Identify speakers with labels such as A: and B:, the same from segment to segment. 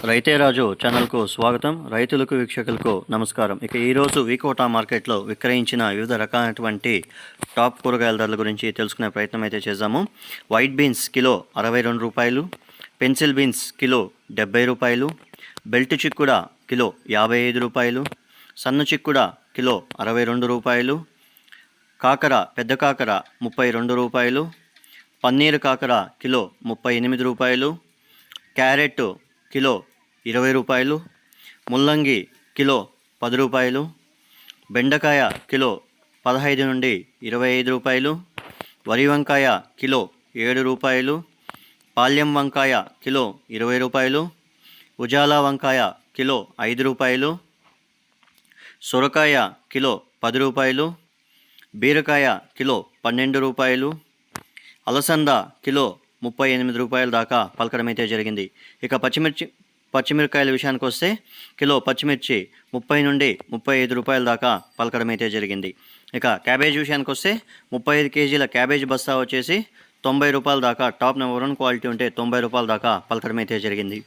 A: రైతే రాజు ఛానల్కు స్వాగతం. రైతులకు వీక్షకులకు నమస్కారం. ఇక ఈరోజు వికోటా మార్కెట్లో విక్రయించిన వివిధ రకాలైనటువంటి టాప్ కూరగాయల ధరల గురించి తెలుసుకునే ప్రయత్నం అయితే చేద్దాము. వైట్ బీన్స్ కిలో 62 రూపాయలు, పెన్సిల్ బీన్స్ కిలో 70 రూపాయలు, బెల్ట్ చిక్కుడ కిలో 55 రూపాయలు, సన్న చిక్కుడ కిలో 62 రూపాయలు, కాకర పెద్ద కాకర 32 రూపాయలు, పన్నీరు కాకర కిలో 38 రూపాయలు, క్యారెట్ కిలో 20 రూపాయలు, ముల్లంగి కిలో 10 రూపాయలు, బెండకాయ కిలో 15 నుండి 25 రూపాయలు, వరి వంకాయ కిలో 7 రూపాయలు, పాల్యం వంకాయ కిలో 20 రూపాయలు, ఉజాలా వంకాయ కిలో 5 రూపాయలు, సొరకాయ కిలో 10 రూపాయలు, బీరకాయ కిలో 12 రూపాయలు, అలసంద కిలో 38 రూపాయల దాకా పలకడం అయితే జరిగింది. ఇక పచ్చిమిరకాయల విషయానికి వస్తే కిలో పచ్చిమిర్చి 30 నుండి 35 రూపాయల దాకా పలకడం అయితే జరిగింది. ఇక క్యాబేజ్ విషయానికి వస్తే 35 కేజీల క్యాబేజ్ బస్తా వచ్చేసి 90 రూపాయల దాకా, టాప్ నెంబర్ 1 క్వాలిటీ ఉంటే 90 రూపాయల దాకా పలకడం అయితే జరిగింది.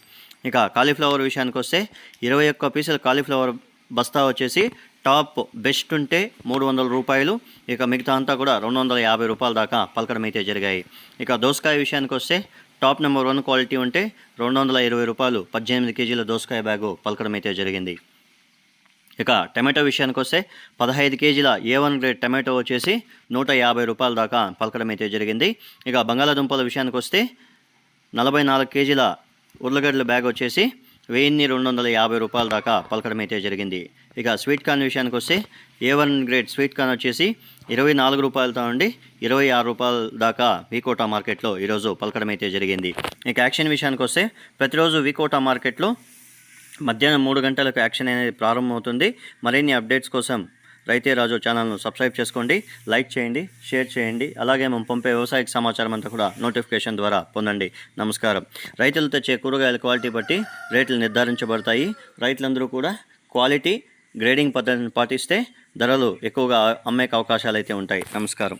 A: ఇక కాలీఫ్లవర్ విషయానికి వస్తే 21 పీసుల కాలీఫ్లవర్ బస్తా వచ్చేసి టాప్ బెస్ట్ ఉంటే 300 రూపాయలు, ఇక మిగతా అంతా కూడా 250 రూపాయల దాకా పలకడం అయితే జరిగాయి. ఇక దోసకాయ విషయానికి వస్తే టాప్ నెంబర్ 1 క్వాలిటీ ఉంటే 220 రూపాయలు 18 కేజీల దోసకాయ బ్యాగు పలకడం అయితే జరిగింది. ఇక టమాటో విషయానికి వస్తే 15 కేజీల A1 గ్రేడ్ టమాటో వచ్చేసి 150 రూపాయల దాకా పలకడం అయితే జరిగింది. ఇక బంగాళాదుంపల విషయానికి వస్తే 44 కేజీల ఉర్లగడ్డల బ్యాగ్ వచ్చేసి 1250 రూపాయల దాకా పలకడం అయితే జరిగింది. ఇక స్వీట్ కార్న్ విషయానికి వస్తే A1 గ్రేడ్ స్వీట్ కార్న్ వచ్చేసి 24 రూపాయలతో నుండి 26 రూపాయల దాకా వికోటా మార్కెట్లో ఈరోజు పలకడం అయితే జరిగింది. ఇక యాక్షన్ విషయానికి వస్తే ప్రతిరోజు వికోటా మార్కెట్లో మధ్యాహ్నం 3 గంటలకు యాక్షన్ అనేది ప్రారంభమవుతుంది. మరిన్ని అప్డేట్స్ కోసం రైతే రాజు ఛానల్ను సబ్స్క్రైబ్ చేసుకోండి, లైక్ చేయండి, షేర్ చేయండి. అలాగే మేము పంపే వ్యవసాయ సమాచారం అంతా కూడా నోటిఫికేషన్ ద్వారా పొందండి. నమస్కారం. రైతులు తెచ్చే కూరగాయల క్వాలిటీ బట్టి రేట్లు నిర్ధారించబడతాయి. రైతులందరూ కూడా క్వాలిటీ గ్రేడింగ్ పద్ధతిని పాటిస్తే ధరలు ఎక్కువగా అమ్మే అవకాశాలు అయితే ఉంటాయి. నమస్కారం.